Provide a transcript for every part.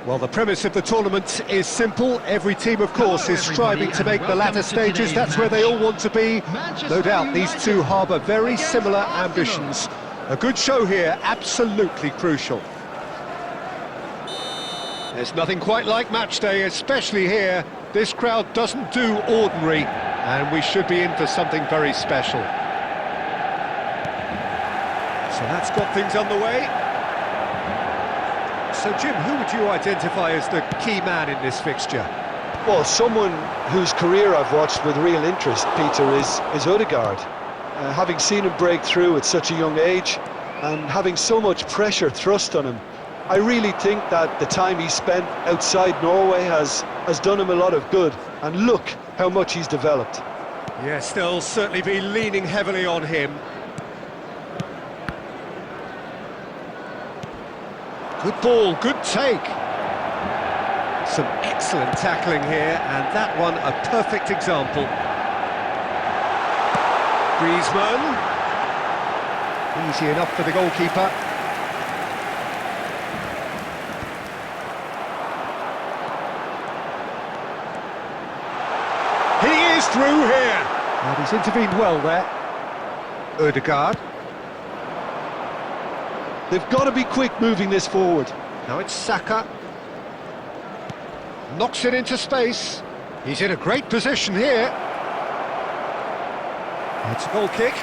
Well, the premise of the tournament is simple. Every team, of course, is striving to make the latter stages. That's where they all want to be. No doubt these two harbour very similar ambitions. A good show here, absolutely crucial. There's nothing quite like match day, especially here. This crowd doesn't do ordinary, and we should be in for something very special. So that's got things underway. So, Jim, who would you identify as the key man in this fixture? Well, someone whose career I've watched with real interest, Peter, is Odegaard. Having seen him break through at such a young age and having so much pressure thrust on him, I really think that the time he spent outside Norway has done him a lot of good. And look how much he's developed. Yes, they'll certainly be leaning heavily on him. Good ball, good take. Some excellent tackling here, and that one a perfect example. Griezmann. Easy enough for the goalkeeper. He is through here. And he's intervened well there. Odegaard. They've got to be quick moving this forward. Now it's Saka. Knocks it into space. He's in a great position here. It's a goal kick.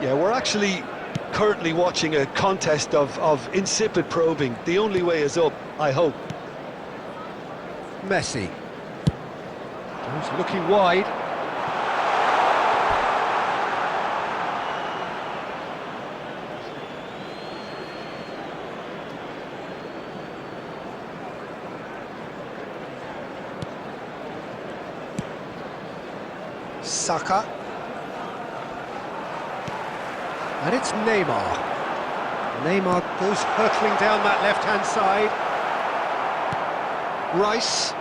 Yeah, we're actually currently watching a contest of insipid probing. The only way is up, I hope. Messi. He's looking wide. Saka. And it's Neymar. Neymar goes hurtling down that left-hand side. Rice.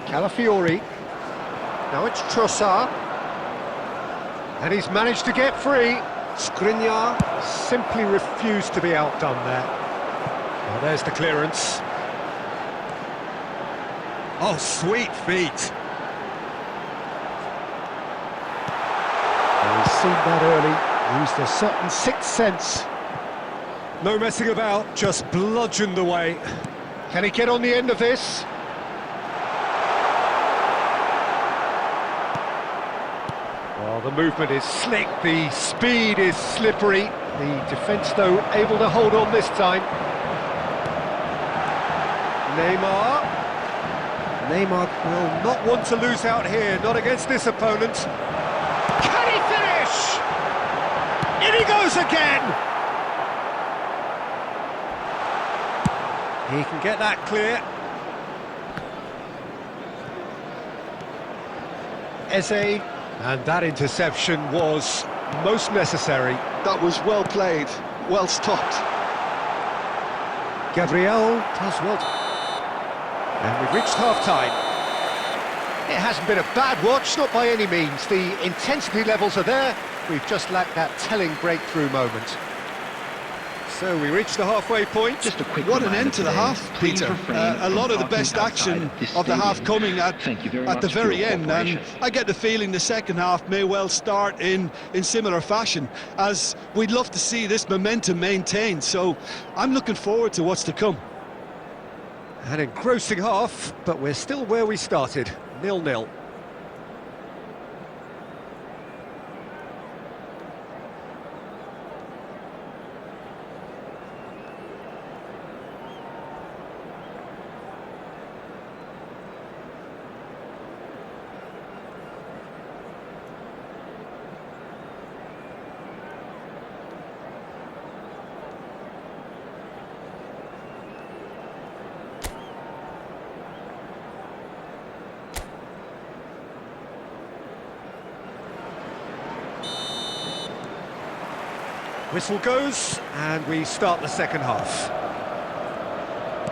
Calafiori. Now it's Trossard. And he's managed to get free. Skriniar simply refused to be outdone there. Well, there's the clearance. Oh, sweet feet. He's seen that early, used a certain sixth sense. No messing about, just bludgeoned away. Can he get on the end of this? Well, the movement is slick, the speed is slippery. The defence, though, able to hold on this time. Neymar. Neymar will not want to lose out here, not against this opponent. Can he finish? In he goes again! He can get that clear. Eze, and that interception was most necessary. That was well played, well stopped. Gabriel does well. And we've reached half-time. It hasn't been a bad watch, not by any means. The intensity levels are there. We've just lacked that telling breakthrough moment. So we reached the halfway point. Just a quick What an end to the half, Peter. A lot of the best action of the half coming at the very end, and I get the feeling the second half may well start in similar fashion, as we'd love to see this momentum maintained. So I'm looking forward to what's to come. An engrossing half, but we're still where we started, 0-0. Whistle goes, and we start the second half.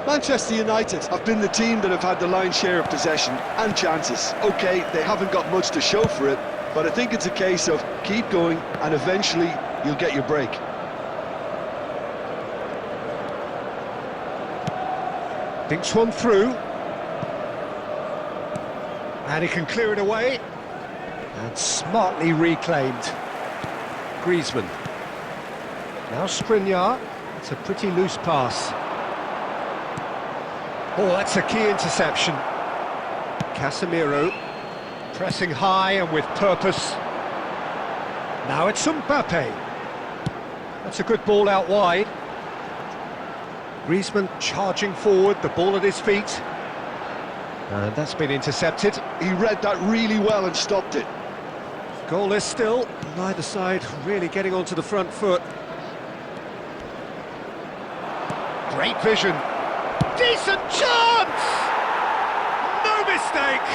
Manchester United have been the team that have had the lion's share of possession and chances. OK, they haven't got much to show for it, but I think it's a case of keep going and eventually you'll get your break. Dinks one through. And he can clear it away. And smartly reclaimed. Griezmann. Now Skriniar. It's a pretty loose pass. Oh, that's a key interception. Casemiro. Pressing high and with purpose. Now it's Mbappe. That's a good ball out wide. Griezmann charging forward, the ball at his feet. And that's been intercepted. He read that really well and stopped it. Goalless still, neither side really getting onto the front foot. Great vision. Decent chance! No mistake!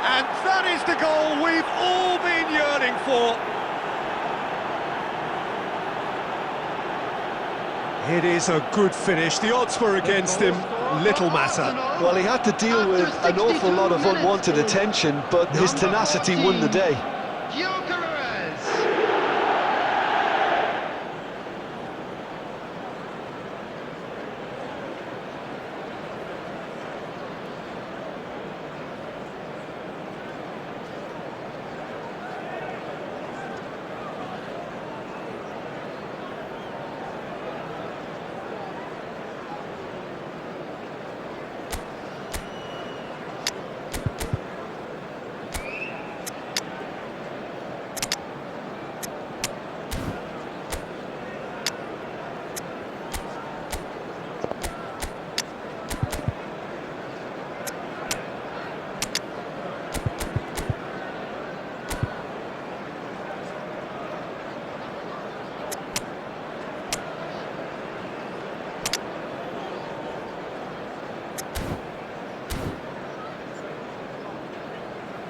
And that is the goal we've all been yearning for. It is a good finish. The odds were against him. Little matter. Well, he had to deal with an awful lot of unwanted attention, but his tenacity won the day.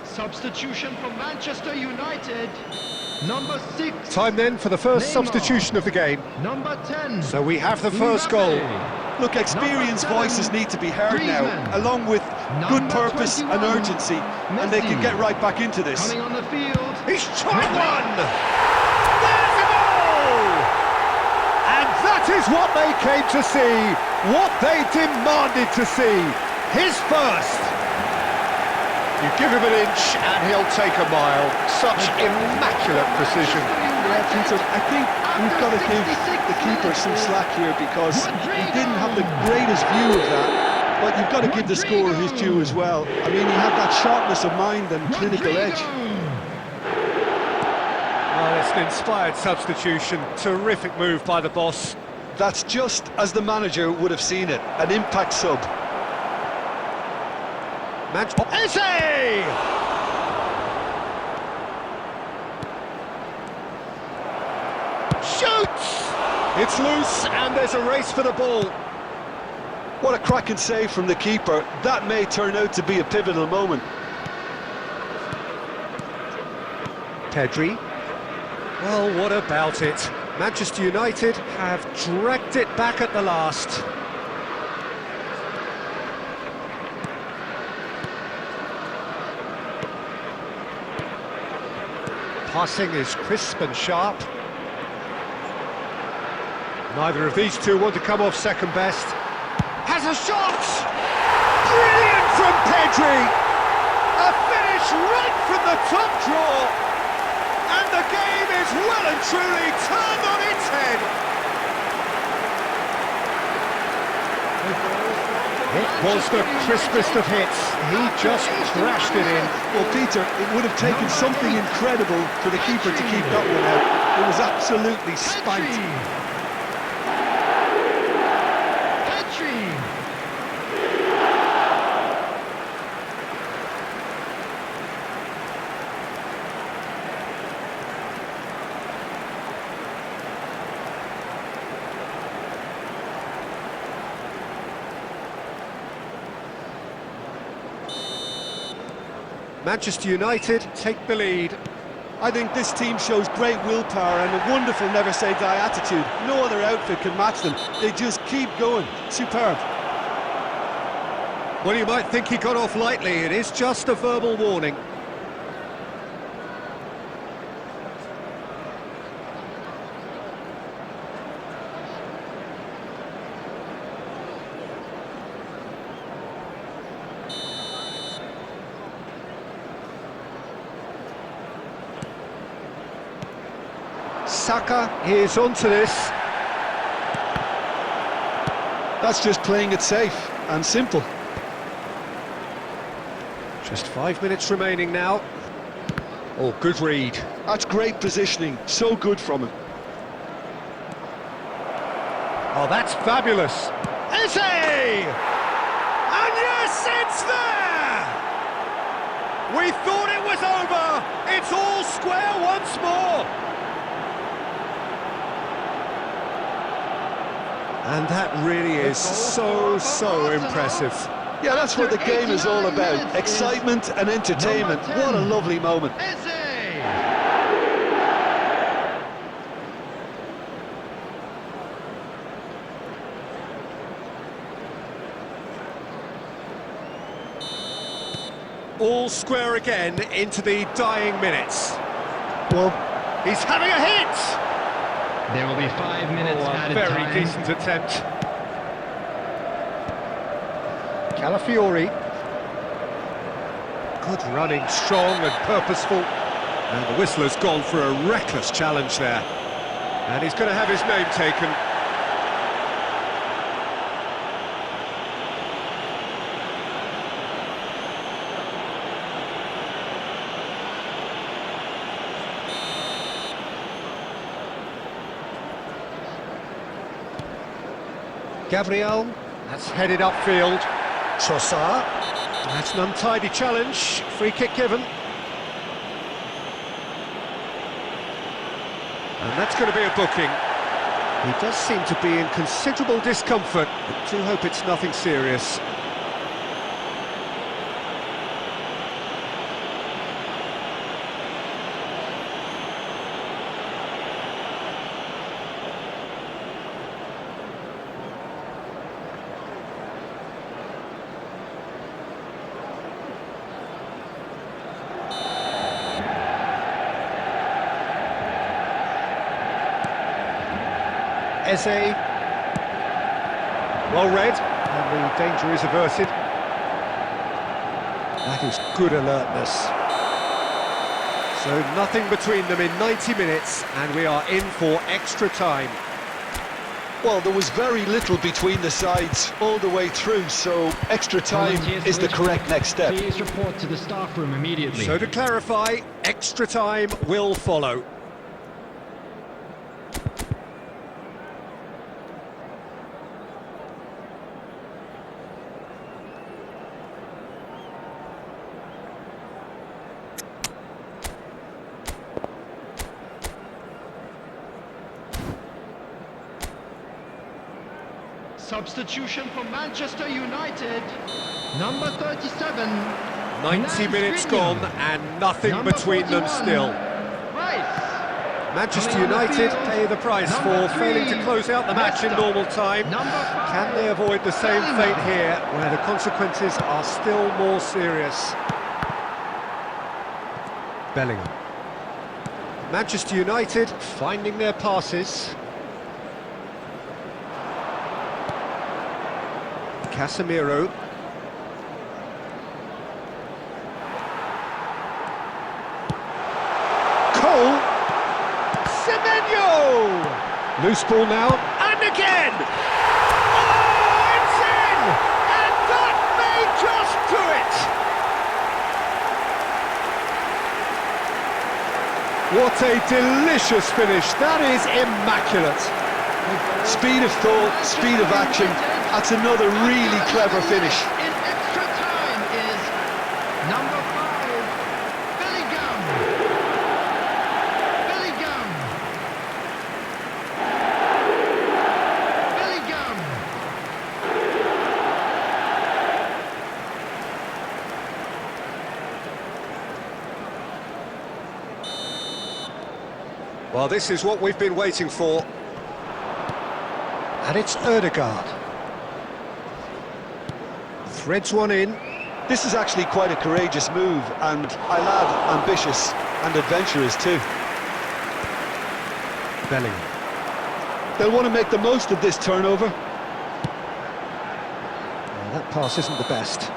Substitution for Manchester United, number 6. Time then for the first Neymar. Substitution of the game. Number 10. So we have the first goal. Look, experienced Number 7, voices need to be heard now, Griezmann. along with good Number purpose 21, and urgency, and they can Messi. get right back into this. Coming on the field. He's tried one! There's a goal! And that is what they came to see, what they demanded to see. His first. You give him an inch and he'll take a mile. Such immaculate precision. Yeah, Peter, I think we've got to give the keeper some slack here because he didn't have the greatest view of that, but you've got to give the scorer his due as well. I mean, he had that sharpness of mind and clinical edge. Well, it's an inspired substitution. Terrific move by the boss. That's just as the manager would have seen it, an impact sub. Eze! Shoots! It's loose and there's a race for the ball. What a cracking save from the keeper. That may turn out to be a pivotal moment. Pedri. Well, what about it? Manchester United have dragged it back at the last. Passing is crisp and sharp. Neither of these two want to come off second best. Has a shot! Brilliant from Pedri! A finish right from the top draw! And the game is well and truly turned on its head! It was the crispest of hits. He just crashed it in. Well, Peter, it would have taken something incredible for the keeper to keep that one out. It was absolutely spanked. Manchester United take the lead. I think this team shows great willpower and a wonderful never-say-die attitude. No other outfit can match them. They just keep going. Superb. Well, you might think he got off lightly. It is just a verbal warning. Saka is onto this. That's just playing it safe and simple. Just 5 minutes remaining now. Oh, good read. That's great positioning. So good from him. Oh, that's fabulous. Eze! And yes, it's there! We thought it was over. It's all square once more. And that really is so impressive. Yeah, that's what the game is all about. Excitement and entertainment. What a lovely moment. All square again into the dying minutes. Well, he's having a hit! There will be 5 minutes added very time. decent attempt. Calafiori. Good running, strong and purposeful. And the whistler's gone for a reckless challenge there. And he's going to have his name taken. Gabriel, that's headed upfield. Trossard, that's an untidy challenge, free kick given. And that's going to be a booking. He does seem to be in considerable discomfort, but do hope it's nothing serious. Eze, well read, and the danger is averted. That is good alertness. So nothing between them in 90 minutes, and we are in for extra time. well, there was very little between the sides all the way through, so extra time is the correct next step. Please report to the staff room immediately. So to clarify, extra time will follow. Substitution for Manchester United. Number 37. 90 minutes gone and nothing Number between them 41, still. Rice. Manchester Coming on the United field, pay the price number for failing to 3, close out the match in Leicester. normal time. Number 5, Can they avoid the same Bellingham. fate here, where the consequences are still more serious? Bellingham. Manchester United finding their passes. Casemiro. Cole. Semenyo! Loose ball now, and again! Oh, it's in! And that may just do it! What a delicious finish, that is immaculate. Speed of thought, speed of action, that's another really clever finish. In extra time is number 5, Bellingham. Bellingham. Bellingham. Well, this is what we've been waiting for. And it's Ødegaard. Threads one in. This is actually quite a courageous move, and I'll add ambitious and adventurous too. Bellingham. They'll want to make the most of this turnover. Well, that pass isn't the best.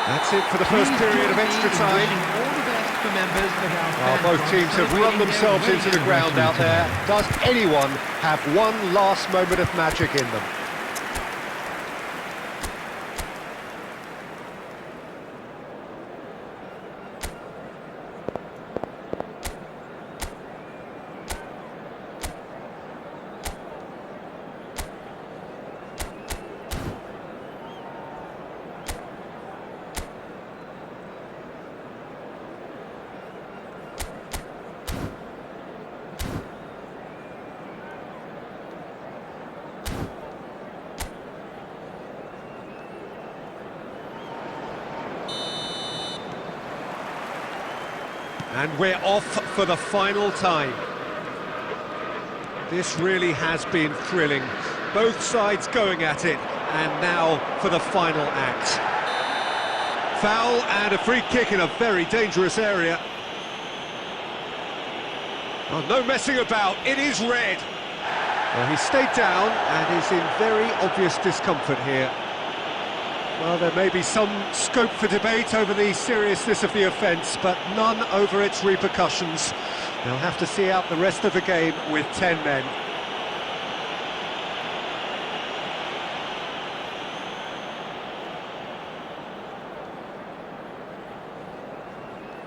That's it for the first Please period of join me extra in time. wishing all the best for members of our Well, fan both club teams have run celebrating their themselves into the wedding ground out there. anniversary Does anyone have one last moment of magic in them? And we're off for the final time. This really has been thrilling. Both sides going at it, and now for the final act. Foul and a free kick in a very dangerous area. Oh, no messing about, it is red. Well, he stayed down and is in very obvious discomfort here. Well, there may be some scope for debate over the seriousness of the offence, but none over its repercussions. They'll have to see out the rest of the game with 10 men.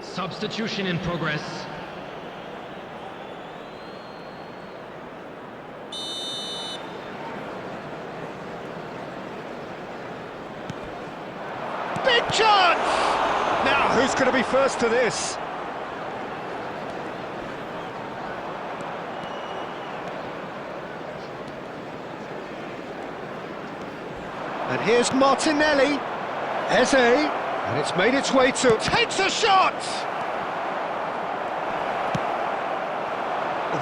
Substitution in progress. Big chance! Now, who's going to be first to this? And here's Martinelli. Eze. And it's made its way to... Takes a shot!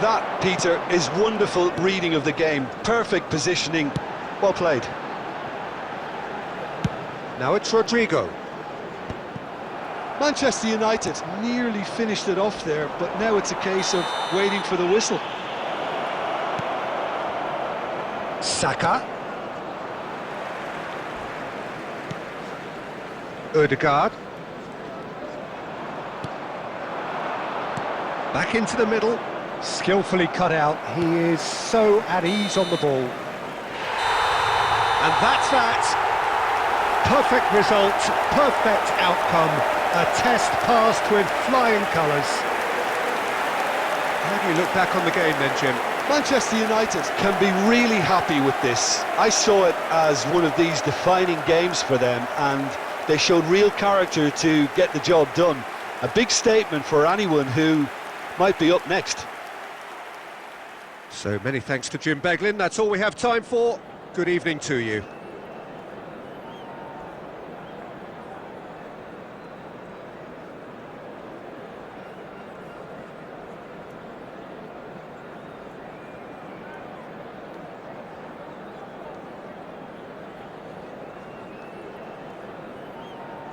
That, Peter, is wonderful reading of the game. Perfect positioning. Well played. Now it's Rodrigo. Manchester United nearly finished it off there, but now it's a case of waiting for the whistle. Saka. Ødegaard. Back into the middle. Skillfully cut out. He is so at ease on the ball. And that's that. Perfect result, perfect outcome. A test passed with flying colours. How do you look back on the game then, Jim? Manchester United can be really happy with this. I saw it as one of these defining games for them, and they showed real character to get the job done. A big statement for anyone who might be up next. So many thanks to Jim Beglin. That's all we have time for. Good evening to you.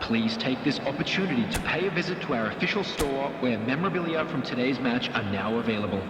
Please take this opportunity to pay a visit to our official store where memorabilia from today's match are now available.